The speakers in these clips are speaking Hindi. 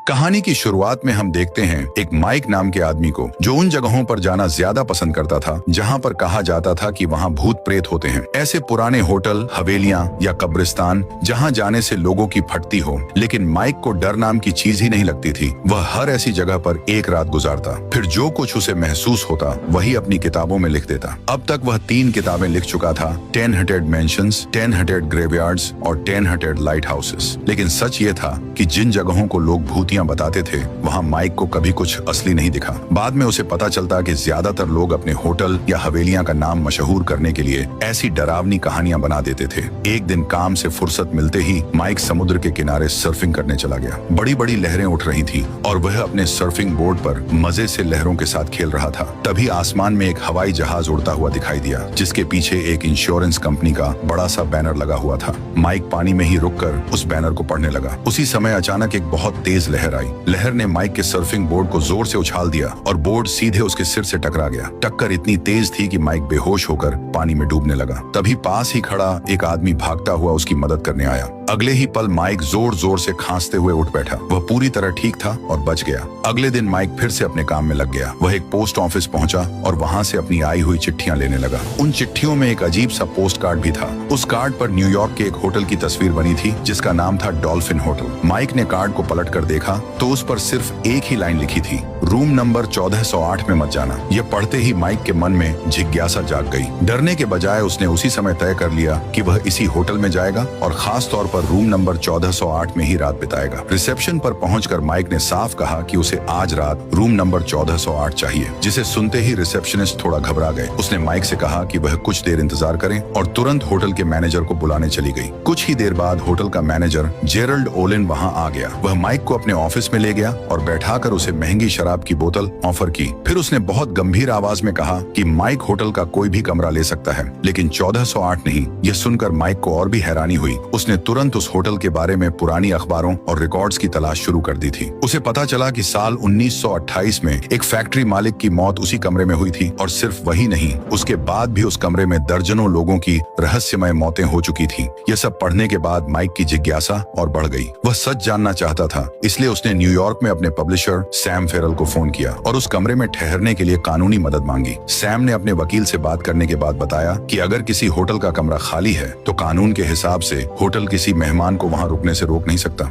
कहानी की शुरुआत में हम देखते हैं एक माइक नाम के आदमी को, जो उन जगहों पर जाना ज्यादा पसंद करता था जहां पर कहा जाता था कि वहां भूत प्रेत होते हैं। ऐसे पुराने होटल, हवेलियां या कब्रिस्तान जहां जाने से लोगों की फटती हो। लेकिन माइक को डर नाम की चीज ही नहीं लगती थी। वह हर ऐसी जगह पर एक रात गुजारता, फिर जो कुछ उसे महसूस होता वही अपनी किताबों में लिख देता। अब तक वह 3 किताबें लिख चुका था, 10 Haunted Mansions, 10 Haunted Graveyards और 10 Haunted Lighthouses। लेकिन सच ये था कि जिन जगहों को लोग भूतियां बताते थे, वहां माइक को कभी कुछ असली नहीं दिखा। बाद में उसे पता चलता कि ज्यादातर लोग अपने होटल या हवेलियां का नाम मशहूर करने के लिए ऐसी डरावनी कहानियां बना देते थे। एक दिन काम से फुर्सत मिलते ही माइक समुद्र के किनारे सर्फिंग करने चला गया। बड़ी बड़ी लहरें उठ रही थी और वह अपने सर्फिंग बोर्ड पर मजे से लहरों के साथ खेल रहा था। तभी आसमान में एक हवाई जहाज उड़ता हुआ दिखाई दिया, जिसके पीछे एक इंश्योरेंस कंपनी का बड़ा सा बैनर लगा हुआ था। माइक पानी में ही रुककर उस बैनर को पढ़ने लगा। उसी समय अचानक एक बहुत तेज लहर आई। लहर ने माइक के सर्फिंग बोर्ड को जोर से उछाल दिया और बोर्ड सीधे उसके सिर से टकरा गया। टक्कर इतनी तेज थी कि माइक बेहोश होकर पानी में डूबने लगा। तभी पास ही खड़ा एक आदमी भागता हुआ उसकी मदद करने आया। अगले ही पल माइक जोर जोर से खांसते हुए उठ बैठा। वह पूरी तरह ठीक था और बच गया। अगले दिन माइक फिर से अपने काम में लग गया। वह एक पोस्ट ऑफिस पहुंचा और वहां से अपनी आई हुई चिट्ठियां लेने लगा। उन चिट्ठियों में एक अजीब सा पोस्ट कार्ड भी था। उस कार्ड पर न्यूयॉर्क के एक होटल की तस्वीर बनी थी, जिसका नाम था डॉल्फिन होटल। माइक ने कार्ड को पलट कर देखा तो उस पर सिर्फ एक ही लाइन लिखी थी, रूम नंबर 1408 में मत जाना। यह पढ़ते ही माइक के मन में जिज्ञासा जाग गई। डरने के बजाय उसने उसी समय तय कर लिया कि वह इसी होटल में जाएगा और खास तौर पर रूम नंबर 1408 में ही रात बिताएगा। रिसेप्शन पर पहुंचकर माइक ने साफ कहा कि उसे आज रात रूम नंबर 1408 चाहिए, जिसे सुनते ही रिसेप्शनिस्ट थोड़ा घबरा गए। उसने माइक से कहा कि वह कुछ देर इंतजार करें और तुरंत होटल के मैनेजर को बुलाने चली गई। कुछ ही देर बाद होटल का मैनेजर जेरल्ड ओलिन वहां आ गया। वह माइक को अपने ऑफिस में ले गया और बैठाकर उसे महंगी शराब की बोतल ऑफर की। फिर उसने बहुत गंभीर आवाज में कहा कि माइक होटल का कोई भी कमरा ले सकता है, लेकिन 1408 नहीं। यह सुनकर माइक को और भी हैरानी हुई। उसने तुरंत उस होटल के बारे में पुरानी अखबारों और रिकॉर्ड्स की तलाश शुरू कर दी थी। उसे पता चला कि साल 1928 में एक फैक्ट्री मालिक की मौत उसी कमरे में हुई थी और सिर्फ वही नहीं, उसके बाद भी उस कमरे में दर्जनों लोगों की रहस्यमय मौतें हो चुकी थी। यह सब पढ़ने के बाद माइक की जिज्ञासा और बढ़ गई। वह सच जानना चाहता था, इसलिए उसने न्यूयॉर्क में अपने पब्लिशर सैम फेरल को फोन किया और उस कमरे में ठहरने के लिए कानूनी मदद मांगी। सैम ने अपने वकील से बात करने के बाद बताया कि अगर किसी होटल का कमरा खाली है तो कानून के हिसाब से होटल किसी मेहमान को वहां रुकने से रोक नहीं सकता।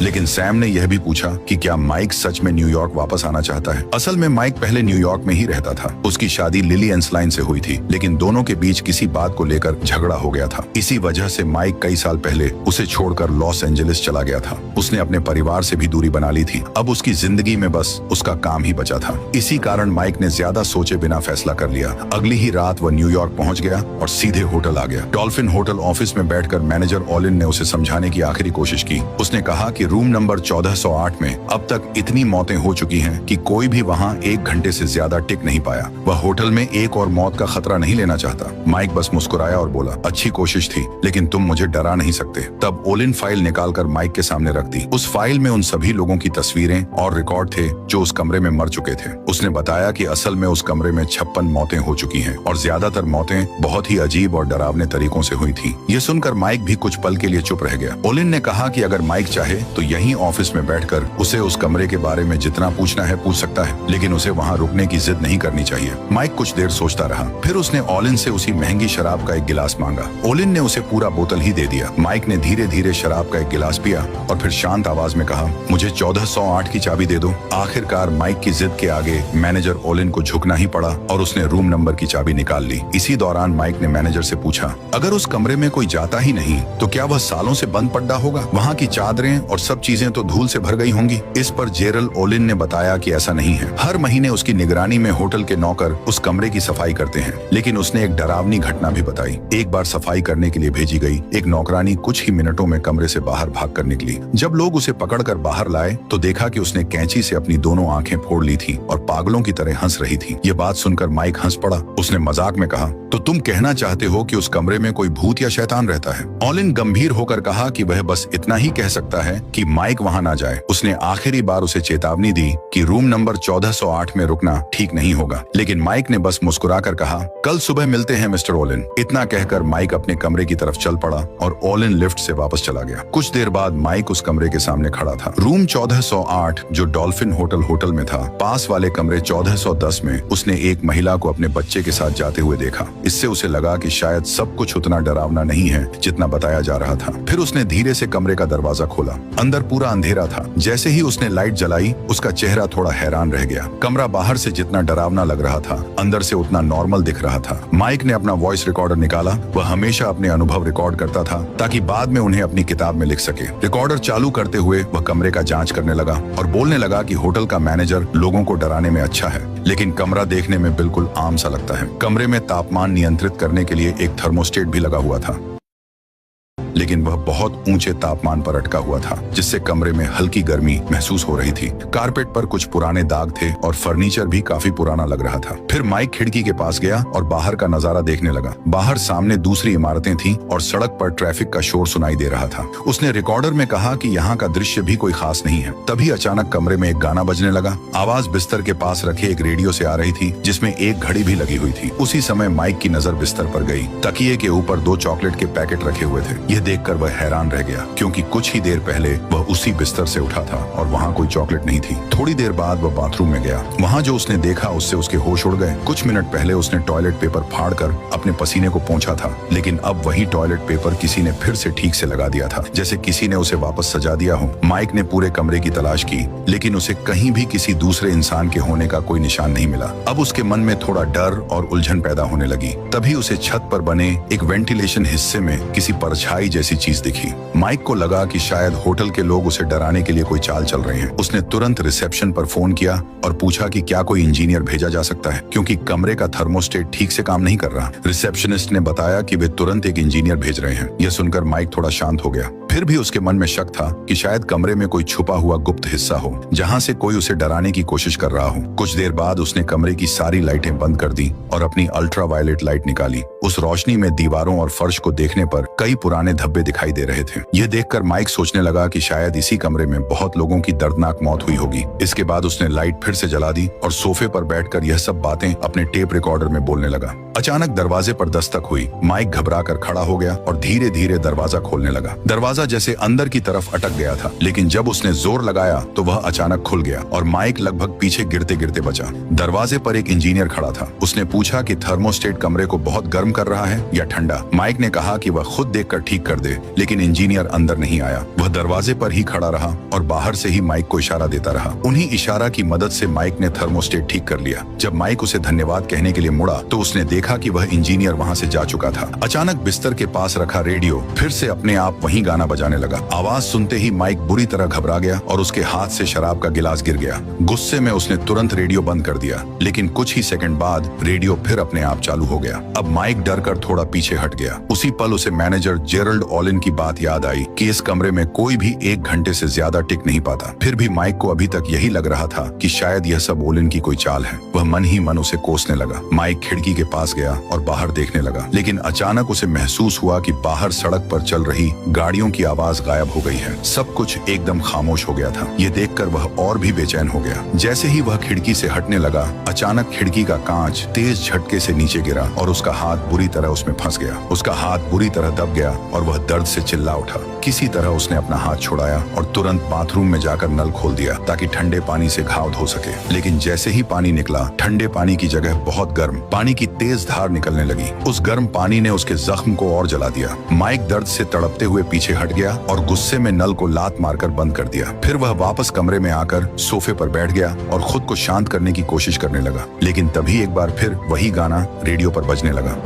लेकिन सैम ने यह भी पूछा कि क्या माइक सच में न्यूयॉर्क वापस आना चाहता है। असल में माइक पहले न्यूयॉर्क में ही रहता था। उसकी शादी लिली एंसलाइन से हुई थी, लेकिन दोनों के बीच किसी बात को लेकर झगड़ा हो गया था। इसी वजह से माइक कई साल पहले उसे छोड़कर लॉस एंजलिस चला गया था। उसने अपने परिवार से भी दूरी बना ली थी। अब उसकी जिंदगी में बस उसका काम ही बचा था। इसी कारण माइक ने ज्यादा सोचे बिना फैसला कर लिया। अगली ही रात वह न्यूयॉर्क पहुंच गया और सीधे होटल आ गया। डॉल्फिन होटल ऑफिस में बैठकर मैनेजर ओलिन ने उसे समझाने की आखिरी कोशिश की। उसने कहा कि रूम नंबर 1408 में अब तक इतनी मौतें हो चुकी हैं कि कोई भी वहां 1 घंटे से ज्यादा टिक नहीं पाया। वह होटल में एक और मौत का खतरा नहीं लेना चाहता। माइक बस मुस्कुराया और बोला, अच्छी कोशिश थी, लेकिन तुम मुझे डरा नहीं सकते। तब ओलिन फाइल निकालकर माइक के सामने रख दी। उस फाइल में उन सभी लोगों की तस्वीरें और रिकॉर्ड थे जो उस कमरे में मर चुके थे। उसने बताया कि असल में उस कमरे में 56 मौतें हो चुकी हैं और ज्यादातर मौतें बहुत ही अजीब और डरावने तरीकों से हुई थी। ये सुनकर माइक भी कुछ पल के लिए चुप रह गया। ओलिन ने कहा कि अगर माइक चाहे तो यहीं ऑफिस में बैठकर उसे उस कमरे के बारे में जितना पूछना है पूछ सकता है, लेकिन उसे वहां रुकने की जिद नहीं करनी चाहिए। माइक कुछ देर सोचता रहा। फिर उसने ओलिन से उसी महंगी शराब का एक गिलास मांगा। ओलिन ने उसे पूरा बोतल ही दे दिया। माइक ने धीरे धीरे शराब का एक गिलास पिया और फिर शांत आवाज में कहा, मुझे 1408 की चाबी दे दो। आखिरकार माइक की जिद के आगे मैनेजर ओलिन को झुकना ही पड़ा और उसने रूम नंबर की चाबी निकाल ली। इसी दौरान माइक ने मैनेजर से पूछा, अगर उस कमरे में कोई जाता ही नहीं तो क्या वह सालों से बंद पड़ा होगा? वहाँ की चादरें और सब चीजें तो धूल से भर गई होंगी। इस पर जेरल ओलिन ने बताया कि ऐसा नहीं है। हर महीने उसकी निगरानी में होटल के नौकर उस कमरे की सफाई करते हैं। लेकिन उसने एक डरावनी घटना भी बताई। एक बार सफाई करने के लिए भेजी गई एक नौकरानी कुछ ही मिनटों में कमरे से बाहर भागकर निकली। जब लोग उसे पकड़कर बाहर लाए तो देखा कि उसने कैंची से अपनी दोनों आंखें फोड़ ली थी और पागलों की तरह हंस रही थी। ये बात सुनकर माइक हंस पड़ा। उसने मजाक में कहा, तो तुम कहना चाहते हो कि उस कमरे में कोई भूत या शैतान रहता है? ओलिन गंभीर होकर कहा कि वह बस इतना ही कह सकता है कि माइक वहां ना जाए। उसने आखिरी बार उसे चेतावनी दी कि रूम नंबर 1408 में रुकना ठीक नहीं होगा, लेकिन माइक ने बस मुस्कुराकर कहा, कल सुबह मिलते हैं मिस्टर ओलिन। इतना कहकर माइक अपने कमरे की तरफ चल पड़ा और ओलिन लिफ्ट से वापस चला गया। कुछ देर बाद माइक उस कमरे के सामने खड़ा था। रूम 1408 जो डॉल्फिन होटल में था, पास वाले कमरे 1410 में उसने एक महिला को अपने बच्चे के साथ जाते हुए देखा। इससे उसे लगा कि शायद सब कुछ उतना डरावना नहीं है जितना बताया जा रहा था। फिर उसने धीरे से कमरे का दरवाजा खोला। अंदर पूरा अंधेरा था। जैसे ही उसने लाइट जलाई, उसका चेहरा थोड़ा हैरान रह गया। कमरा बाहर से जितना डरावना लग रहा था, अंदर से उतना नॉर्मल दिख रहा था। माइक ने अपना वॉइस रिकॉर्डर निकाला। वह हमेशा अपने अनुभव रिकॉर्ड करता था ताकि बाद में उन्हें अपनी किताब में लिख सके। रिकॉर्डर चालू करते हुए वह कमरे का जांच करने लगा और बोलने लगा कि होटल का मैनेजर लोगों को डराने में अच्छा है, लेकिन कमरा देखने में बिल्कुल आम सा लगता है। कमरे में तापमान नियंत्रित करने के लिए एक थर्मोस्टेट भी लगा हुआ था, लेकिन वह बहुत ऊंचे तापमान पर अटका हुआ था, जिससे कमरे में हल्की गर्मी महसूस हो रही थी। कारपेट पर कुछ पुराने दाग थे और फर्नीचर भी काफी पुराना लग रहा था। फिर माइक खिड़की के पास गया और बाहर का नजारा देखने लगा। बाहर सामने दूसरी इमारतें थीं और सड़क पर ट्रैफिक का शोर सुनाई दे रहा था। उसने रिकॉर्डर में कहा कि यहाँ का दृश्य भी कोई खास नहीं है। तभी अचानक कमरे में एक गाना बजने लगा। आवाज बिस्तर के पास रखे एक रेडियो से आ रही थी, जिसमें एक घड़ी भी लगी हुई थी। उसी समय माइक की नजर बिस्तर पर गई। तकिए के ऊपर 2 चॉकलेट के पैकेट रखे हुए थे। यह देखकर वह हैरान रह गया, क्योंकि कुछ ही देर पहले वह उसी बिस्तर से उठा था और वहाँ कोई चॉकलेट नहीं थी। थोड़ी देर बाद वह बाथरूम में गया। वहाँ जो उसने देखा उससे उसके होश उड़ गए। कुछ मिनट पहले उसने टॉयलेट पेपर फाड़कर अपने पसीने को पोंछा था, लेकिन अब वही टॉयलेट पेपर किसी ने फिर से ठीक से लगा दिया था, जैसे किसी ने उसे वापस सजा दिया हो। माइक ने पूरे कमरे की तलाश की, लेकिन उसे कहीं भी किसी दूसरे इंसान के होने का कोई निशान नहीं मिला। अब उसके मन में थोड़ा डर और उलझन पैदा होने लगी। तभी उसे छत पर बने एक वेंटिलेशन हिस्से में किसी परछाई जैसी चीज दिखी। माइक को लगा कि शायद होटल के लोग उसे डराने के लिए कोई चाल चल रहे हैं। उसने तुरंत रिसेप्शन पर फोन किया और पूछा कि क्या कोई इंजीनियर भेजा जा सकता है, क्योंकि कमरे का थर्मोस्टेट ठीक से काम नहीं कर रहा। रिसेप्शनिस्ट ने बताया कि वे तुरंत एक इंजीनियर भेज रहे हैं। यह सुनकर माइक थोड़ा शांत हो गया। फिर भी उसके मन में शक था कि शायद कमरे में कोई छुपा हुआ गुप्त हिस्सा हो, जहां से कोई उसे डराने की कोशिश कर रहा हो। कुछ देर बाद उसने कमरे की सारी लाइटें बंद कर दी और अपनी अल्ट्रावायलेट लाइट निकाली। उस रोशनी में दीवारों और फर्श को देखने पर कई पुराने धब्बे दिखाई दे रहे थे। यह देखकर माइक सोचने लगा कि शायद इसी कमरे में बहुत लोगों की दर्दनाक मौत हुई होगी। इसके बाद उसने लाइट फिर से जला दी और सोफे पर बैठकर यह सब बातें अपने टेप रिकॉर्डर में बोलने लगा। अचानक दरवाजे पर दस्तक हुई। माइक घबराकर खड़ा हो गया और धीरे धीरे दरवाजा खोलने लगा। दरवाजा जैसे अंदर की तरफ अटक गया था, लेकिन जब उसने जोर लगाया तो वह अचानक खुल गया और माइक लगभग पीछे गिरते गिरते बचा। दरवाजे पर एक इंजीनियर खड़ा था। उसने पूछा कि थर्मोस्टेट कमरे को बहुत गर्म कर रहा है या ठंडा। माइक ने कहा कि वह खुद देखकर ठीक कर दे, लेकिन इंजीनियर अंदर नहीं आया। वह दरवाजे पर ही खड़ा रहा और बाहर से ही माइक को इशारा देता रहा। उन्हीं इशारा की मदद से माइक ने थर्मोस्टेट ठीक कर लिया। जब माइक उसे धन्यवाद कहने के लिए मुड़ा तो उसने देखा कि वह इंजीनियर वहां से जा चुका था। अचानक बिस्तर के पास रखा रेडियो फिर से अपने आप वहीं गाना बजाने लगा। आवाज सुनते ही माइक बुरी तरह घबरा गया और उसके हाथ से शराब का गिलास गिर गया। गुस्से में उसने तुरंत रेडियो बंद कर दिया, लेकिन कुछ ही सेकंड बाद रेडियो फिर अपने आप चालू हो गया। अब माइक डरकर थोड़ा पीछे हट गया। उसी पल उसे मैनेजर जेरल्ड ओलिन की बात याद आई कि इस कमरे में कोई भी 1 घंटे से ज्यादा टिक नहीं पाता। फिर भी माइक को अभी तक यही लग रहा था कि शायद यह सब ओलिन की कोई चाल है। वह मन ही मन उसे कोसने लगा। माइक खिड़की के पास गया और बाहर देखने लगा, लेकिन अचानक उसे महसूस हुआ कि बाहर सड़क पर चल रही गाड़ियों की आवाज गायब हो गई है। सब कुछ एकदम खामोश हो गया था। ये देखकर वह और भी बेचैन हो गया। जैसे ही वह खिड़की से हटने लगा, अचानक खिड़की का कांच तेज झटके से नीचे गिरा और उसका हाथ बुरी तरह उसमें फंस गया। उसका हाथ बुरी तरह दब गया और वह दर्द से चिल्ला उठा। किसी तरह उसने अपना हाथ छुड़ाया और तुरंत बाथरूम में जाकर नल खोल दिया ताकि ठंडे पानी से घाव धो सके। लेकिन जैसे ही पानी निकला, ठंडे पानी की जगह बहुत गर्म पानी की तेज धार निकलने लगी। उस गर्म पानी ने उसके जख्म को और जला दिया। माइक दर्द से तड़पते हुए पीछे हट गया और गुस्से में नल को लात मारकर बंद कर दिया। फिर वह वापस कमरे में आकर सोफे पर बैठ गया और खुद को शांत करने की कोशिश करने लगा। लेकिन तभी एक बार फिर वही गाना रेडियो पर बजने लगा।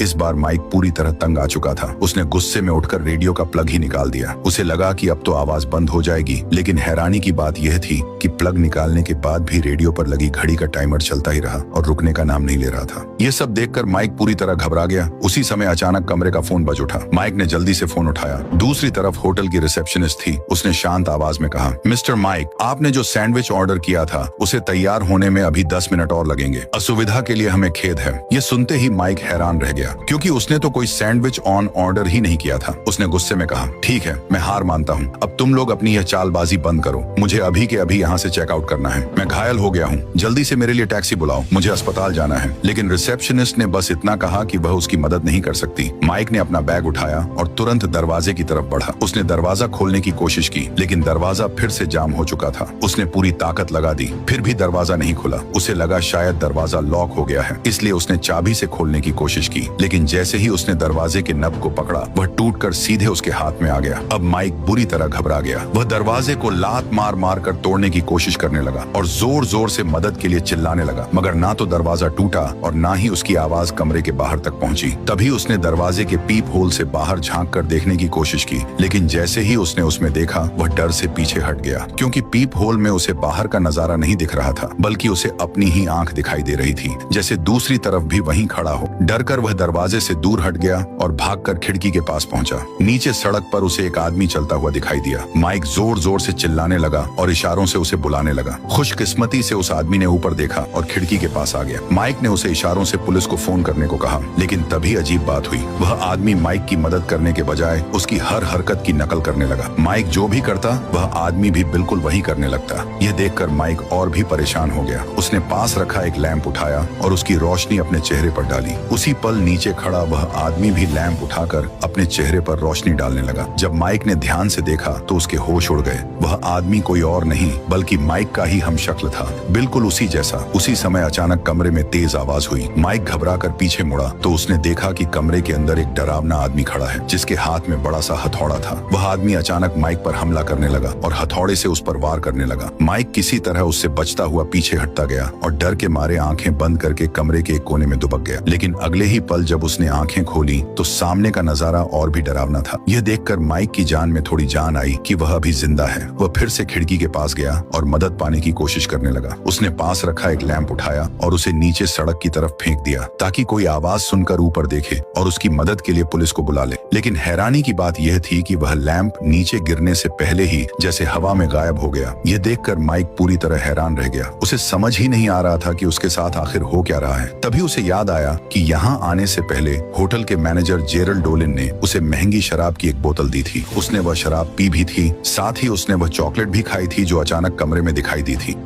इस बार माइक पूरी तरह तंग आ चुका था। उसने गुस्से में उठकर रेडियो का प्लग ही निकाल दिया। उसे लगा कि अब तो आवाज बंद हो जाएगी, लेकिन हैरानी की बात यह थी कि प्लग निकालने के बाद भी रेडियो पर लगी घड़ी का टाइमर चलता ही रहा और रुकने का नाम नहीं ले रहा था। यह सब देखकर माइक पूरी तरह घबरा गया। उसी समय अचानक कमरे का फोन बज उठा। माइक ने जल्दी से फोन उठाया। दूसरी तरफ होटल की रिसेप्शनिस्ट थी। उसने शांत आवाज में कहा, मिस्टर माइक, आपने जो सैंडविच ऑर्डर किया था उसे तैयार होने में अभी 10 मिनट और लगेंगे। असुविधा के लिए हमें खेद है। ये सुनते ही माइक हैरान रह गया। क्योंकि उसने तो कोई सैंडविच ऑन ऑर्डर ही नहीं किया था। उसने गुस्से में कहा, ठीक है, मैं हार मानता हूँ, अब तुम लोग अपनी यह चालबाजी बंद करो, मुझे अभी के अभी यहाँ से चेकआउट करना है, मैं घायल हो गया हूँ, जल्दी से मेरे लिए टैक्सी बुलाओ, मुझे अस्पताल जाना है। लेकिन रिसेप्शनिस्ट ने बस इतना कहा कि वह उसकी मदद नहीं कर सकती। माइक ने अपना बैग उठाया और तुरंत दरवाजे की तरफ बढ़ा। उसने दरवाजा खोलने की कोशिश की, लेकिन दरवाजा फिर से जाम हो चुका था। उसने पूरी ताकत लगा दी, फिर भी दरवाजा नहीं खुला। उसे लगा शायद दरवाजा लॉक हो गया है, इसलिए उसने चाबी से खोलने की कोशिश की, लेकिन जैसे ही उसने दरवाजे के नब को पकड़ा, वह टूटकर सीधे उसके हाथ में आ गया। अब माइक बुरी तरह घबरा गया। वह दरवाजे को लात मार मार कर तोड़ने की कोशिश करने लगा और जोर जोर से मदद के लिए चिल्लाने लगा, मगर ना तो दरवाजा टूटा और ना ही उसकी आवाज कमरे के बाहर तक पहुंची। तभी उसने दरवाजे के पीप होल से बाहर झांक कर देखने की कोशिश की, लेकिन जैसे ही उसने उसमें देखा, वह डर से पीछे हट गया, क्योंकि पीप होल में उसे बाहर का नजारा नहीं दिख रहा था, बल्कि उसे अपनी ही आंख दिखाई दे रही थी, जैसे दूसरी तरफ भी वहीं खड़ा हो। डरकर वह दरवाजे से दूर हट गया और भागकर खिड़की के पास पहुंचा। नीचे सड़क पर उसे एक आदमी चलता हुआ दिखाई दिया। माइक जोर जोर से चिल्लाने लगा और इशारों से उसे बुलाने लगा। खुशकिस्मती से उस आदमी ने ऊपर देखा और खिड़की के पास आ गया। माइक ने उसे इशारों से पुलिस को फोन करने को कहा, लेकिन तभी अजीब बात हुई। वह आदमी माइक की मदद करने के बजाय उसकी हर हरकत की नकल करने लगा। माइक जो भी करता, वह आदमी भी बिल्कुल वही करने लगता। यह देखकर माइक और भी परेशान हो गया। उसने पास रखा एक लैंप उठाया और उसकी रोशनी अपने चेहरे पर डाली। उसी पल नीचे खड़ा वह आदमी भी लैंप उठाकर अपने चेहरे पर रोशनी डालने लगा। जब माइक ने ध्यान से देखा तो उसके होश उड़ गए। वह आदमी कोई और नहीं बल्कि माइक का ही हमशक्ल था, बिल्कुल उसी जैसा। उसी समय अचानक कमरे में तेज आवाज हुई। माइक घबराकर पीछे मुड़ा तो उसने देखा कि कमरे के अंदर एक डरावना आदमी खड़ा है, जिसके हाथ में बड़ा सा हथौड़ा था। वह आदमी अचानक माइक पर हमला करने लगा और हथौड़े से उस पर वार करने लगा। माइक किसी तरह उससे बचता हुआ पीछे हटता गया और डर के मारे आंखें बंद करके कमरे के एक कोने में दुबक गया। लेकिन अगले ही पल जब उसने आंखें खोली तो सामने का नजारा और भी डरावना था। यह देखकर माइक की जान में थोड़ी जान आई कि वह अभी जिंदा है। वह फिर से खिड़की के पास गया और मदद पाने की कोशिश करने लगा। उसने पास रखा एक लैंप उठाया और उसे नीचे सड़क की तरफ फेंक दिया, ताकि कोई आवाज सुनकर ऊपर देखे और उसकी मदद के लिए पुलिस को बुला ले। लेकिन हैरानी की बात यह थी कि वह लैंप नीचे गिरने से पहले ही जैसे हवा में गायब हो गया। यह देखकर माइक पूरी तरह हैरान रह गया। उसे समझ ही नहीं आ रहा था कि उसके साथ आखिर हो क्या रहा है। तभी उसे याद आया कि यहाँ आने से पहले होटल के मैनेजर जेरल्ड डोलिन ने उसे महंगी शराब की एक बोतल दी थी। उसने वह शराब पी भी थी, साथ ही उसने वह चॉकलेट भी खाई थी जो अचानक कमरे में दिखाई दी थी।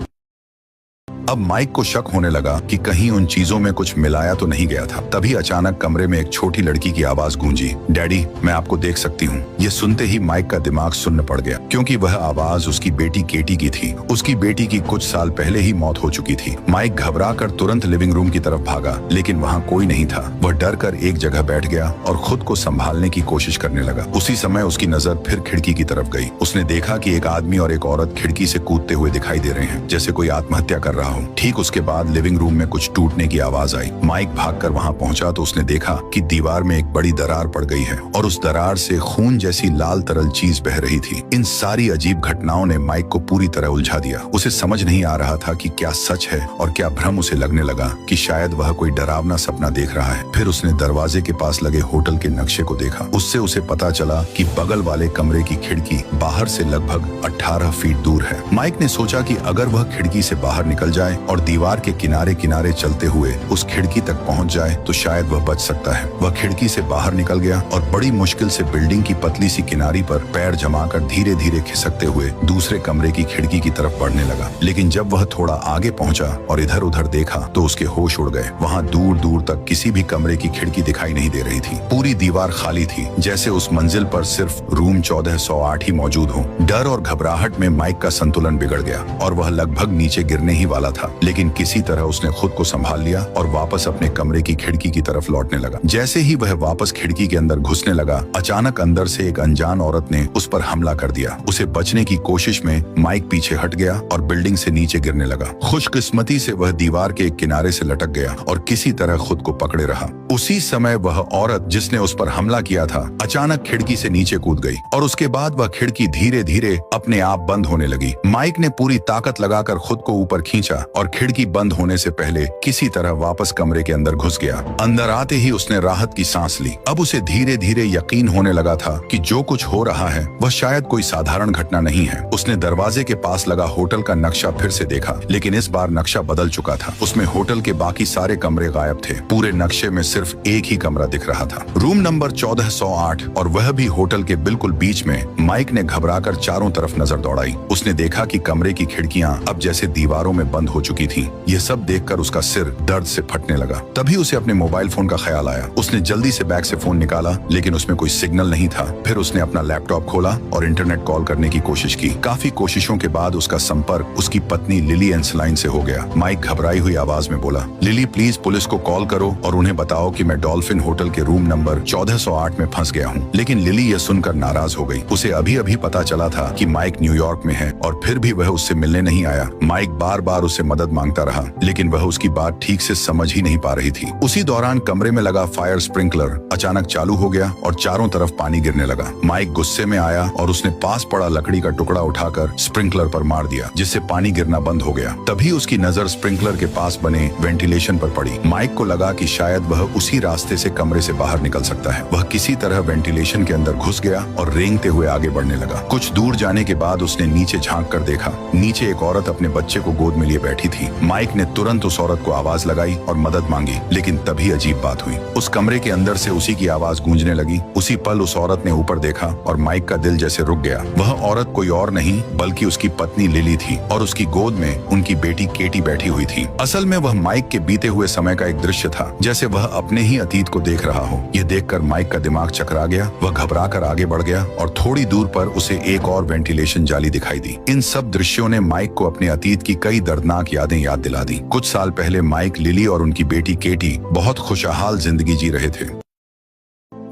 अब माइक को शक होने लगा कि कहीं उन चीजों में कुछ मिलाया तो नहीं गया था। तभी अचानक कमरे में एक छोटी लड़की की आवाज गूंजी, डैडी, मैं आपको देख सकती हूँ। ये सुनते ही माइक का दिमाग सुन्न पड़ गया, क्योंकि वह आवाज उसकी बेटी केटी की थी। उसकी बेटी की कुछ साल पहले ही मौत हो चुकी थी। माइक घबराकर तुरंत लिविंग रूम की तरफ भागा, लेकिन वहाँ कोई नहीं था। वह डर कर एक जगह बैठ गया और खुद को संभालने की कोशिश करने लगा। उसी समय उसकी नजर फिर खिड़की की तरफ गई। उसने देखा कि एक आदमी और एक औरत खिड़की से कूदते हुए दिखाई दे रहे हैं, जैसे कोई आत्महत्या कर रहा हो। ठीक उसके बाद लिविंग रूम में कुछ टूटने की आवाज आई। माइक भागकर वहां पहुंचा तो उसने देखा कि दीवार में एक बड़ी दरार पड़ गई है और उस दरार से खून जैसी लाल तरल चीज बह रही थी। इन सारी अजीब घटनाओं ने माइक को पूरी तरह उलझा दिया। उसे समझ नहीं आ रहा था कि क्या सच है और क्या भ्रम। उसे लगने लगा कि शायद वह कोई डरावना सपना देख रहा है। फिर उसने दरवाजे के पास लगे होटल के नक्शे को देखा। उससे उसे पता चला कि बगल वाले कमरे की खिड़की बाहर से लगभग 18 फीट दूर है। माइक ने सोचा कि अगर वह खिड़की से बाहर निकल जाए और दीवार के किनारे किनारे चलते हुए उस खिड़की तक पहुंच जाए तो शायद वह बच सकता है। वह खिड़की से बाहर निकल गया और बड़ी मुश्किल से बिल्डिंग की पतली सी किनारी पर पैर जमाकर धीरे धीरे खिसकते हुए दूसरे कमरे की खिड़की की तरफ बढ़ने लगा। लेकिन जब वह थोड़ा आगे पहुंचा और इधर उधर देखा तो उसके होश उड़ गए। वहां दूर दूर तक किसी भी कमरे की खिड़की दिखाई नहीं दे रही थी। पूरी दीवार खाली थी, जैसे उस मंजिल पर सिर्फ रूम 1408 ही मौजूद हो। डर और घबराहट में माइक का संतुलन बिगड़ गया और वह लगभग नीचे गिरने ही वाला था, लेकिन किसी तरह उसने खुद को संभाल लिया और वापस अपने कमरे की खिड़की की तरफ लौटने लगा। जैसे ही वह वापस खिड़की के अंदर घुसने लगा, अचानक अंदर से एक अनजान औरत ने उस पर हमला कर दिया। उसे बचने की कोशिश में माइक पीछे हट गया और बिल्डिंग से नीचे गिरने लगा। खुशकिस्मती से वह दीवार के एक किनारे से लटक गया और किसी तरह खुद को पकड़े रहा। उसी समय वह औरत जिसने उस पर हमला किया था अचानक खिड़की से नीचे कूद गई और उसके बाद वह खिड़की धीरे धीरे अपने आप बंद होने लगी। माइक ने पूरी ताकत लगाकर खुद को ऊपर खींचा, और खिड़की बंद होने से पहले किसी तरह वापस कमरे के अंदर घुस गया। अंदर आते ही उसने राहत की सांस ली। अब उसे धीरे धीरे यकीन होने लगा था कि जो कुछ हो रहा है वह शायद कोई साधारण घटना नहीं है। उसने दरवाजे के पास लगा होटल का नक्शा फिर से देखा, लेकिन इस बार नक्शा बदल चुका था। उसमें होटल के बाकी सारे कमरे गायब थे। पूरे नक्शे में सिर्फ एक ही कमरा दिख रहा था, रूम नंबर 1408, और वह भी होटल के बिल्कुल बीच में। माइक ने घबराकर चारों तरफ नजर दौड़ाई। उसने देखा कि कमरे की खिड़कियां अब जैसे दीवारों में बंद हो चुकी थीं। यह सब देखकर उसका सिर दर्द से फटने लगा। तभी उसे अपने मोबाइल फोन का ख्याल आया। उसने जल्दी से बैग से फोन निकाला, लेकिन उसमें कोई सिग्नल नहीं था। फिर उसने अपना लैपटॉप खोला और इंटरनेट कॉल करने की कोशिश की। काफी कोशिशों के बाद उसका संपर्क उसकी पत्नी लिली एंसलाइन से हो गया। माइक घबराई हुई आवाज में बोला, लिली प्लीज पुलिस को कॉल करो और उन्हें बताओ कि मैं डॉल्फिन होटल के रूम नंबर 1408 में फंस गया हूँ। लेकिन लिली यह सुनकर नाराज हो गई। उसे अभी अभी पता चला था कि माइक न्यूयॉर्क में है और फिर भी वह उससे मिलने नहीं आया। माइक बार बार उससे मदद मांगता रहा, लेकिन वह उसकी बात ठीक से समझ ही नहीं पा रही थी। उसी दौरान कमरे में लगा फायर स्प्रिंकलर अचानक चालू हो गया और चारों तरफ पानी गिरने लगा। माइक गुस्से में आया और उसने पास पड़ा लकड़ी का टुकड़ा उठाकर स्प्रिंकलर पर मार दिया, जिससे पानी गिरना बंद हो गया। तभी उसकी नजर स्प्रिंकलर के पास बने वेंटिलेशन पर पड़ी। माइक को लगा कि शायद वह उसी रास्ते से कमरे से बाहर निकल सकता है। वह किसी तरह वेंटिलेशन के अंदर घुस गया और रेंगते हुए आगे बढ़ने लगा। कुछ दूर जाने के बाद उसने नीचे झांक कर देखा। नीचे एक औरत अपने बच्चे को गोद में लिए बैठी थी। माइक ने तुरंत उस औरत को आवाज लगाई और मदद मांगी, लेकिन तभी अजीब बात हुई। उस कमरे के अंदर से उसी की आवाज गूंजने लगी। उसी पल उस औरत ने ऊपर देखा और माइक का दिल जैसे रुक गया। वह औरत कोई और नहीं बल्कि उसकी पत्नी लिली थी और उसकी गोद में उनकी बेटी केटी बैठी हुई थी। असल में वह माइक के बीते हुए समय का एक दृश्य था, जैसे वह अपने ही अतीत को देख रहा हो। यह देखकर माइक का दिमाग चकरा गया। वह घबराकर आगे बढ़ गया और थोड़ी दूर पर उसे एक और वेंटिलेशन जाली दिखाई दी। इन सब दृश्यों ने माइक को अपने अतीत की कई दर्दनाक यादें याद दिला दी। कुछ साल पहले माइक, लिली और उनकी बेटी केटी बहुत खुशहाल जिंदगी जी रहे थे,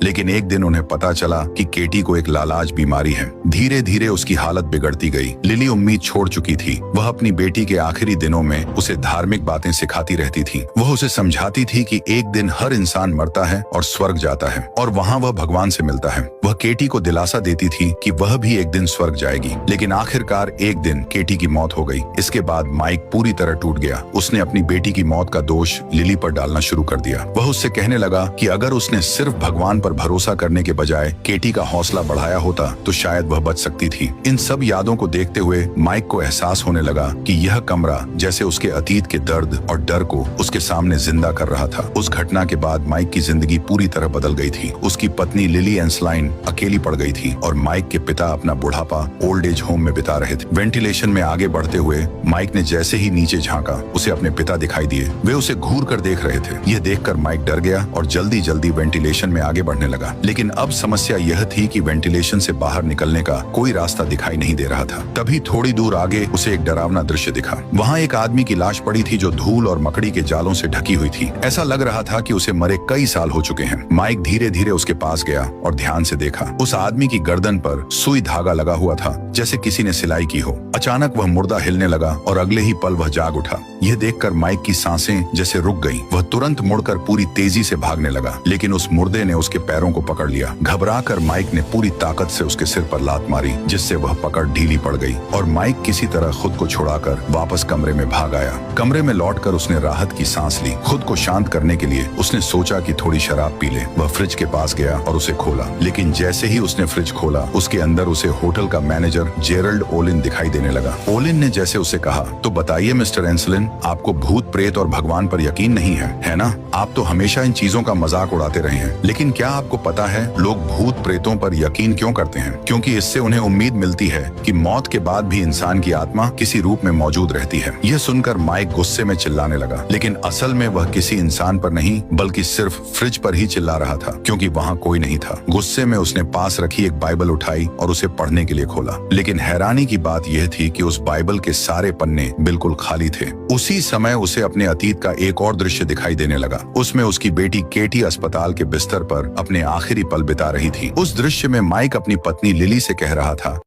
लेकिन एक दिन उन्हें पता चला कि केटी को एक लालाज बीमारी है। धीरे धीरे उसकी हालत बिगड़ती गई। लिली उम्मीद छोड़ चुकी थी। वह अपनी बेटी के आखिरी दिनों में उसे धार्मिक बातें सिखाती रहती थी। वह उसे समझाती थी कि एक दिन हर इंसान मरता है और स्वर्ग जाता है और वहाँ वह भगवान से मिलता है। वह केटी को दिलासा देती थी कि वह भी एक दिन स्वर्ग जाएगी। लेकिन आखिरकार एक दिन केटी की मौत हो गई। इसके बाद माइक पूरी तरह टूट गया। उसने अपनी बेटी की मौत का दोष लिली पर डालना शुरू कर दिया। वह उससे कहने लगा कि अगर उसने सिर्फ भगवान पर भरोसा करने के बजाय केटी का हौसला बढ़ाया होता तो शायद वह बच सकती थी। इन सब यादों को देखते हुए माइक को एहसास होने लगा कि यह कमरा जैसे उसके अतीत के दर्द और डर को उसके सामने जिंदा कर रहा था। उस घटना के बाद माइक की जिंदगी पूरी तरह बदल गई थी। उसकी पत्नी लिली एंसलाइन अकेली पड़ गई थी और माइक के पिता अपना बुढ़ापा ओल्ड एज होम में बिता रहे थे। वेंटिलेशन में आगे बढ़ते हुए माइक ने जैसे ही नीचे झांका, उसे अपने पिता दिखाई दिए। वे उसे घूर कर देख रहे थे। यह देखकर माइक डर गया और जल्दी जल्दी वेंटिलेशन में आगे बढ़ने लगा। लेकिन अब समस्या यह थी कि वेंटिलेशन से बाहर निकलने का कोई रास्ता दिखाई नहीं दे रहा था। तभी थोड़ी दूर आगे उसे एक डरावना दृश्य दिखा। वहाँ एक आदमी की लाश पड़ी थी जो धूल और मकड़ी के जालों से ढकी हुई थी। ऐसा लग रहा था कि उसे मरे कई साल हो चुके हैं। माइक धीरे धीरे उसके पास गया और ध्यान से देखा। उस आदमी की गर्दन पर सुई धागा लगा हुआ था, जैसे किसी ने सिलाई की हो। अचानक वह मुर्दा हिलने लगा और अगले ही पल वह जाग उठा। यह देखकर माइक की सांसें जैसे रुक गईं। वह तुरंत मुड़कर पूरी तेजी से भागने लगा, लेकिन उस मुर्दे ने उसके पैरों को पकड़ लिया। घबराकर माइक ने पूरी ताकत से उसके सिर पर लात मारी, जिससे वह पकड़ ढीली पड़ गई और माइक किसी तरह खुद को छुड़ाकर वापस कमरे में भाग आया। कमरे में लौटकर उसने राहत की सांस ली। खुद को शांत करने के लिए उसने सोचा कि थोड़ी शराब पी ले। वह फ्रिज के पास गया और उसे खोला, लेकिन जैसे ही उसने फ्रिज खोला, उसके अंदर उसे होटल का मैनेजर जेरल्ड ओलिन दिखाई देने लगा। ओलिन ने जैसे उसे कहा, तो बताइए मिस्टर एंसलिन, आपको भूत प्रेत और भगवान पर यकीन नहीं है ना? आप तो हमेशा इन चीजों का मजाक उड़ाते रहे हैं, लेकिन क्या आपको पता है लोग भूत प्रेतों पर यकीन क्यों करते हैं? क्योंकि इससे उन्हें उम्मीद मिलती है कि मौत के बाद भी इंसान की आत्मा किसी रूप में मौजूद रहती है। यह सुनकर माइक गुस्से में चिल्लाने लगा, लेकिन असल में वह किसी इंसान पर नहीं बल्कि सिर्फ फ्रिज पर ही चिल्ला रहा था, क्योंकि वहाँ कोई नहीं था। गुस्से में उसने पास रखी एक बाइबल उठाई और उसे पढ़ने के लिए खोला, लेकिन हैरानी की बात यह थी कि उस बाइबल के सारे पन्ने बिल्कुल खाली थे। उसी समय उसे अपने अतीत का एक और दृश्य दिखाई देने लगा। उसमें उसकी बेटी केटी अस्पताल के बिस्तर पर अपने आखिरी पल बिता रही थी। उस दृश्य में माइक अपनी पत्नी लिली से कह रहा था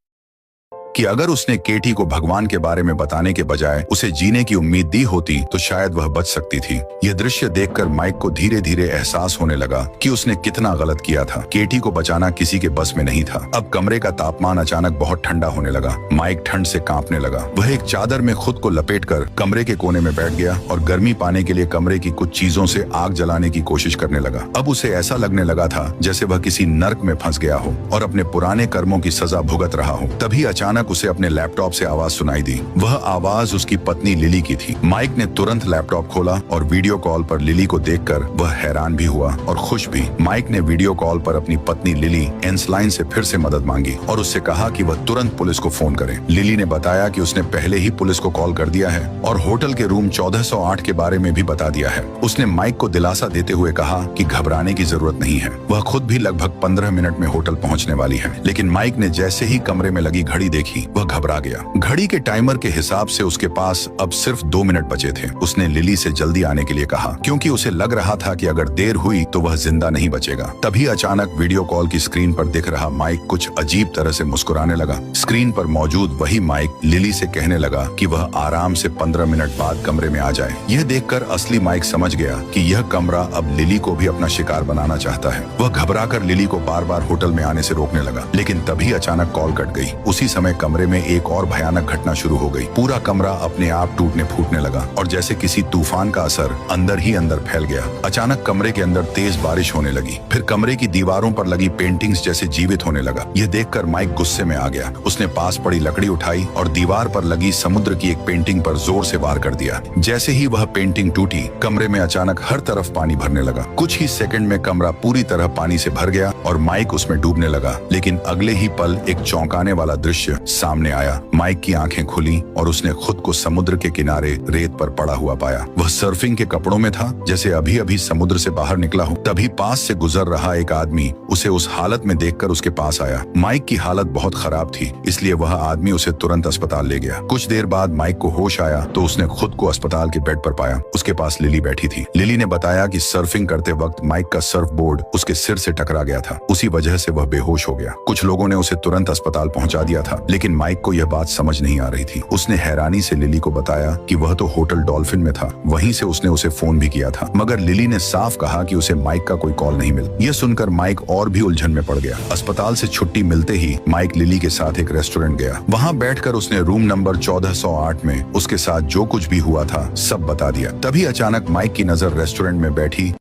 कि अगर उसने केटी को भगवान के बारे में बताने के बजाय उसे जीने की उम्मीद दी होती तो शायद वह बच सकती थी। यह दृश्य देखकर माइक को धीरे धीरे एहसास होने लगा कि उसने कितना गलत किया था। केटी को बचाना किसी के बस में नहीं था। अब कमरे का तापमान अचानक बहुत ठंडा होने लगा। माइक ठंड से कांपने लगा। वह एक चादर में खुद को लपेटकर कमरे के कोने में बैठ गया और गर्मी पाने के लिए कमरे की कुछ चीजों से आग जलाने की कोशिश करने लगा। अब उसे ऐसा लगने लगा था जैसे वह किसी नर्क में फंस गया हो और अपने पुराने कर्मों की सजा भुगत रहा हो। तभी अचानक उसे अपने लैपटॉप से आवाज सुनाई दी। वह आवाज उसकी पत्नी लिली की थी। माइक ने तुरंत लैपटॉप खोला और वीडियो कॉल पर लिली को देखकर वह हैरान भी हुआ और खुश भी। माइक ने वीडियो कॉल पर अपनी पत्नी लिली एंसलाइन से फिर से मदद मांगी और उससे कहा कि वह तुरंत पुलिस को फोन करे। लिली ने बताया कि उसने पहले ही पुलिस को कॉल कर दिया है और होटल के रूम 1408 के बारे में भी बता दिया है। उसने माइक को दिलासा देते हुए कहा कि घबराने की जरूरत नहीं है। वह खुद भी लगभग 15 मिनट में होटल पहुंचने वाली है। लेकिन माइक ने जैसे ही कमरे में लगी घड़ी देखी, वह घबरा गया। घड़ी के टाइमर के हिसाब से उसके पास अब सिर्फ 2 मिनट बचे थे। उसने लिली से जल्दी आने के लिए कहा क्योंकि उसे लग रहा था कि अगर देर हुई तो वह जिंदा नहीं बचेगा। तभी अचानक वीडियो कॉल की स्क्रीन पर दिख रहा माइक कुछ अजीब तरह से मुस्कुराने लगा। स्क्रीन पर मौजूद वही माइक लिली से कहने लगा कि वह आराम से 15 मिनट बाद कमरे में आ जाए। यह देखकर असली माइक समझ गया कि यह कमरा अब लिली को भी अपना शिकार बनाना चाहता है। वह घबराकर लिली को बार बार होटल में आने से रोकने लगा। लेकिन तभी अचानक कॉल कट गई। उसी समय कमरे में एक और भयानक घटना शुरू हो गई। पूरा कमरा अपने आप टूटने फूटने लगा और जैसे किसी तूफान का असर अंदर ही अंदर फैल गया। अचानक कमरे के अंदर तेज बारिश होने लगी। फिर कमरे की दीवारों पर लगी पेंटिंग्स जैसे जीवित होने लगा। यह देखकर माइक गुस्से में आ गया। उसने पास पड़ी लकड़ी उठाई और दीवार पर लगी समुद्र की एक पेंटिंग पर जोर से वार कर दिया। जैसे ही वह पेंटिंग टूटी, कमरे में अचानक हर तरफ पानी भरने लगा। कुछ ही सेकंड में कमरा पूरी तरह पानी से भर गया और माइक उसमें डूबने लगा। लेकिन अगले ही पल एक चौंकाने वाला दृश्य सामने आया। माइक की आंखें खुली और उसने खुद को समुद्र के किनारे रेत पर पड़ा हुआ पाया। वह सर्फिंग के कपड़ों में था, जैसे अभी अभी समुद्र से बाहर निकला हो। तभी पास से गुजर रहा एक आदमी उसे उस हालत में देखकर उसके पास आया। माइक की हालत बहुत खराब थी, इसलिए वह आदमी उसे तुरंत अस्पताल ले गया। कुछ देर बाद माइक को होश आया तो उसने खुद को अस्पताल के बेड पर पाया। उसके पास लिली बैठी थी। लिली ने बताया कि सर्फिंग करते वक्त माइक का सर्फ बोर्ड उसके सिर से टकरा गया था। उसी वजह से वह बेहोश हो गया। कुछ लोगों ने उसे तुरंत अस्पताल पहुंचा दिया था, लेकिन माइक को यह बात समझ नहीं आ रही थी। उसने हैरानी से लिली को बताया कि वह तो होटल डॉल्फिन में था, वहीं से उसने उसे फोन भी किया था। मगर लिली ने साफ कहा कि उसे माइक का कोई कॉल नहीं मिला। यह सुनकर माइक और भी उलझन में पड़ गया। अस्पताल से छुट्टी मिलते ही माइक लिली के साथ एक रेस्टोरेंट गया। वहां बैठकर उसने रूम नंबर 1408 में उसके साथ जो कुछ भी हुआ था सब बता दिया। तभी अचानक माइक की नजर रेस्टोरेंट में बैठी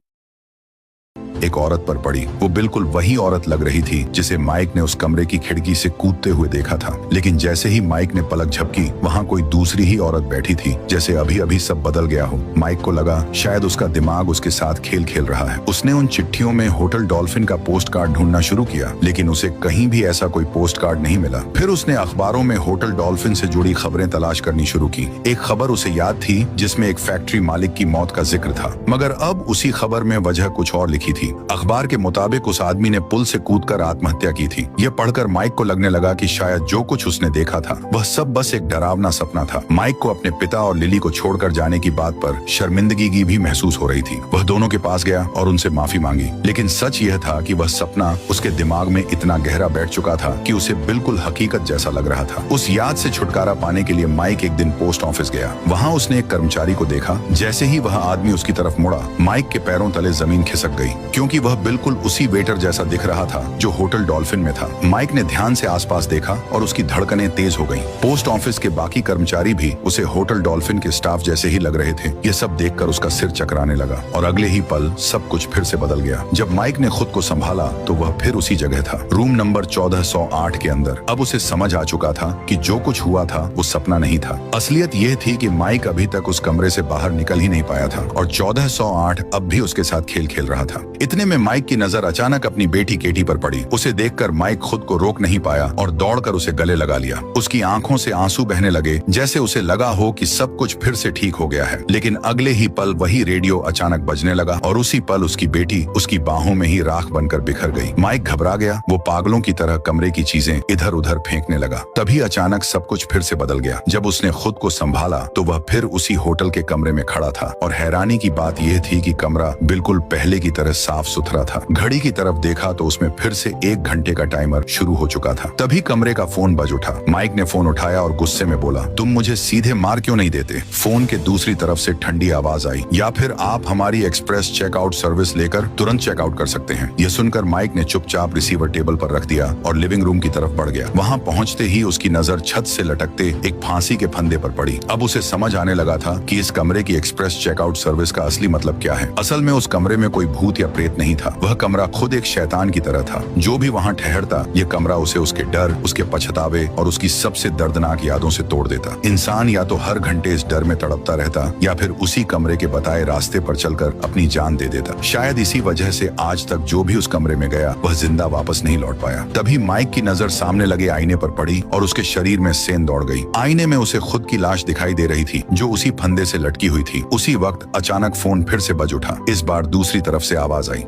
एक औरत पर पड़ी। वो बिल्कुल वही औरत लग रही थी जिसे माइक ने उस कमरे की खिड़की से कूदते हुए देखा था। लेकिन जैसे ही माइक ने पलक झपकी, वहाँ कोई दूसरी ही औरत बैठी थी, जैसे अभी अभी सब बदल गया हो। माइक को लगा शायद उसका दिमाग उसके साथ खेल खेल रहा है। उसने उन चिट्ठियों में होटल डॉल्फिन का पोस्ट कार्ड ढूंढना शुरू किया, लेकिन उसे कहीं भी ऐसा कोई पोस्ट कार्ड नहीं मिला। फिर उसने अखबारों में होटल डॉल्फिन से जुड़ी खबरें तलाश करनी शुरू की। एक खबर उसे याद थी जिसमें एक फैक्ट्री मालिक की मौत का जिक्र था, मगर अब उसी खबर में वजह कुछ और लिखी थी। अखबार के मुताबिक उस आदमी ने पुल से कूदकर आत्महत्या की थी। यह पढ़कर माइक को लगने लगा कि शायद जो कुछ उसने देखा था वह सब बस एक डरावना सपना था। माइक को अपने पिता और लिली को छोड़कर जाने की बात पर शर्मिंदगी भी महसूस हो रही थी। वह दोनों के पास गया और उनसे माफी मांगी, लेकिन सच यह था कि वह सपना उसके दिमाग में इतना गहरा बैठ चुका था कि उसे बिल्कुल हकीकत जैसा लग रहा था। उस याद से छुटकारा पाने के लिए माइक एक दिन पोस्ट ऑफिस गया। वहाँ उसने एक कर्मचारी को देखा। जैसे ही वह आदमी उसकी तरफ मुड़ा, माइक के पैरों तले जमीन खिसक गई, क्योंकि वह बिल्कुल उसी वेटर जैसा दिख रहा था जो होटल डॉल्फिन में था। माइक ने ध्यान से आसपास देखा और उसकी धड़कनें तेज हो गईं। पोस्ट ऑफिस के बाकी कर्मचारी भी उसे होटल डॉल्फिन के स्टाफ जैसे ही लग रहे थे। ये सब देखकर उसका सिर चकराने लगा और अगले ही पल सब कुछ फिर से बदल गया। जब माइक ने खुद को संभाला तो वह फिर उसी जगह था, रूम नंबर 1408 के अंदर। अब उसे समझ आ चुका था कि जो कुछ हुआ था वो सपना नहीं था। असलियत यह थी कि माइक अभी तक उस कमरे से बाहर निकल ही नहीं पाया था और 1408 अब भी उसके साथ खेल खेल रहा था। इतने में माइक की नजर अचानक अपनी बेटी केटी पर पड़ी। उसे देखकर माइक खुद को रोक नहीं पाया और दौड़कर उसे गले लगा लिया। उसकी आंखों से आंसू बहने लगे, जैसे उसे लगा हो कि सब कुछ फिर से ठीक हो गया है। लेकिन अगले ही पल वही रेडियो अचानक बजने लगा और उसी पल उसकी बेटी उसकी बाहों में ही राख बनकर बिखर गई। माइक घबरा गया। वो पागलों की तरह कमरे की चीजें इधर उधर फेंकने लगा। तभी अचानक सब कुछ फिर से बदल गया। जब उसने खुद को संभाला तो वह फिर उसी होटल के कमरे में खड़ा था और हैरानी की बात यह थी कि कमरा बिल्कुल पहले की तरह साफ साफ सुथरा था। घड़ी की तरफ देखा तो उसमें फिर से 1 घंटे का टाइमर शुरू हो चुका था। तभी कमरे का फोन बज उठा। माइक ने फोन उठाया और गुस्से में बोला, तुम मुझे सीधे मार क्यों नहीं देते? फोन के दूसरी तरफ से ठंडी आवाज आई, या फिर आप हमारी एक्सप्रेस चेकआउट सर्विस लेकर तुरंत चेकआउट कर सकते हैं। यह सुनकर माइक ने चुपचाप रिसीवर टेबल पर रख दिया और लिविंग रूम की तरफ बढ़ गया। वहां पहुंचते ही उसकी नजर छत से लटकते एक फांसी के फंदे पर पड़ी। अब उसे समझ आने लगा था कि इस कमरे की एक्सप्रेस चेकआउट सर्विस का असली मतलब क्या है। असल में उस कमरे में कोई भूत या प्रेत नहीं था। वह कमरा खुद एक शैतान की तरह था। जो भी वहां ठहरता, यह कमरा उसे उसके डर, उसके पछतावे और उसकी सबसे दर्दनाक यादों से तोड़ देता। इंसान या तो हर घंटे इस डर में तड़पता रहता या फिर उसी कमरे के बताए रास्ते पर चलकर अपनी जान दे देता। शायद इसी वजह से आज तक जो भी उस कमरे में गया वह जिंदा वापस नहीं लौट पाया। तभी माइक की नजर सामने लगे आईने पर पड़ी और उसके शरीर में सेंध दौड़ गई। आईने में उसे खुद की लाश दिखाई दे रही थी जो उसी फंदे से लटकी हुई थी। उसी वक्त अचानक फोन फिर से बज उठा। इस बार दूसरी तरफ से आवाज आई,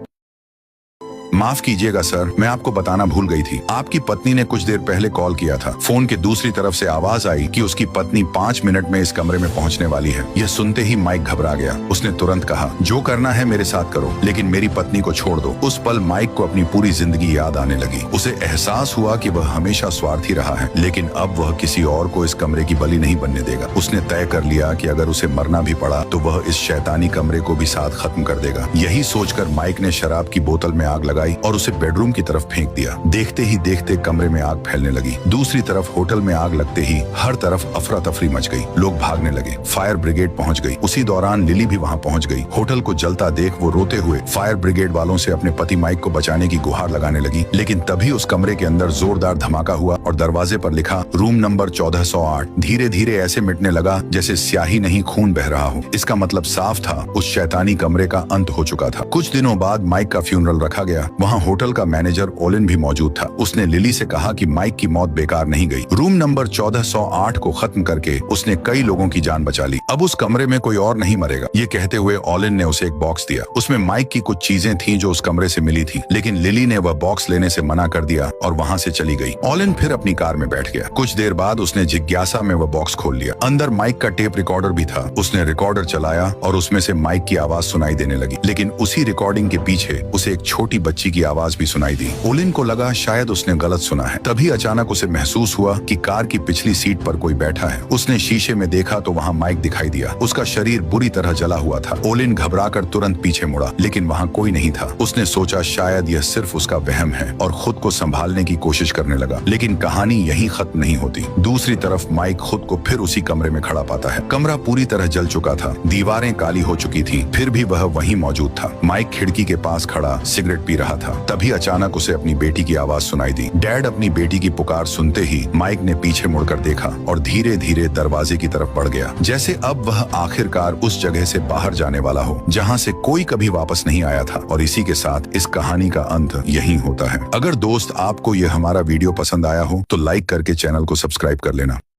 माफ कीजिएगा सर, मैं आपको बताना भूल गई थी। आपकी पत्नी ने कुछ देर पहले कॉल किया था। फोन के दूसरी तरफ से आवाज आई कि उसकी पत्नी 5 मिनट में इस कमरे में पहुंचने वाली है। यह सुनते ही माइक घबरा गया। उसने तुरंत कहा, जो करना है मेरे साथ करो, लेकिन मेरी पत्नी को छोड़ दो। उस पल माइक को अपनी पूरी जिंदगी याद आने लगी। उसे एहसास हुआ कि वह हमेशा स्वार्थी रहा है, लेकिन अब वह किसी और को इस कमरे की बलि नहीं बनने देगा। उसने तय कर लिया कि अगर उसे मरना भी पड़ा तो वह इस शैतानी कमरे को भी साथ खत्म कर देगा। यही सोचकर माइक ने शराब की बोतल में आग लगाई और उसे बेडरूम की तरफ फेंक दिया। देखते ही देखते कमरे में आग फैलने लगी। दूसरी तरफ होटल में आग लगते ही हर तरफ अफरा तफरी मच गई। लोग भागने लगे। फायर ब्रिगेड पहुंच गई। उसी दौरान लिली भी वहां पहुंच गई। होटल को जलता देख वो रोते हुए फायर ब्रिगेड वालों से अपने पति माइक को बचाने की गुहार लगाने लगी। लेकिन तभी उस कमरे के अंदर जोरदार धमाका हुआ और दरवाजे पर लिखा रूम नंबर 1408 धीरे धीरे ऐसे मिटने लगा जैसे स्याही नहीं खून बह रहा हो। इसका मतलब साफ था, उस शैतानी कमरे का अंत हो चुका था। कुछ दिनों बाद माइक का फ्यूनरल रखा गया। वहाँ होटल का मैनेजर ओलिन भी मौजूद था। उसने लिली से कहा कि माइक की मौत बेकार नहीं गई। रूम नंबर 1408 को खत्म करके उसने कई लोगों की जान बचा ली। अब उस कमरे में कोई और नहीं मरेगा। ये कहते हुए ओलिन ने उसे एक बॉक्स दिया। उसमें माइक की कुछ चीजें थीं जो उस कमरे से मिली थी, लेकिन लिली ने वह बॉक्स लेने से मना कर दिया और वहां से चली गई। ओलिन फिर अपनी कार में बैठ गया। कुछ देर बाद उसने जिज्ञासा में वह बॉक्स खोल लिया। अंदर माइक का टेप रिकॉर्डर भी था। उसने रिकॉर्डर चलाया और उसमें से माइक की आवाज सुनाई देने लगी, लेकिन उसी रिकॉर्डिंग के पीछे उसे एक छोटी बच्ची की आवाज भी सुनाई दी। ओलिन को लगा शायद उसने गलत सुना है। तभी अचानक उसे महसूस हुआ कि कार की पिछली सीट पर कोई बैठा है। उसने शीशे में देखा तो वहाँ माइक दिखाई दिया। उसका शरीर बुरी तरह जला हुआ था। ओलिन घबराकर तुरंत पीछे मुड़ा, लेकिन वहाँ कोई नहीं था। उसने सोचा शायद यह सिर्फ उसका वहम है और खुद को संभालने की कोशिश करने लगा। लेकिन कहानी यहीं खत्म नहीं होती। दूसरी तरफ माइक खुद को फिर उसी कमरे में खड़ा पाता है। कमरा पूरी तरह जल चुका था। दीवारें काली हो चुकी थी, फिर भी वह वहीं मौजूद था। माइक खिड़की के पास खड़ा सिगरेट पी रहा था। तभी अचानक उसे अपनी बेटी की आवाज सुनाई दी। डैड। अपनी बेटी की पुकार सुनते ही माइक ने पीछे मुड़कर देखा और धीरे धीरे दरवाजे की तरफ बढ़ गया, जैसे अब वह आखिरकार उस जगह से बाहर जाने वाला हो जहां से कोई कभी वापस नहीं आया था। और इसी के साथ इस कहानी का अंत यहीं होता है। अगर दोस्त आपको यह हमारा वीडियो पसंद आया हो तो लाइक करके चैनल को सब्सक्राइब कर लेना।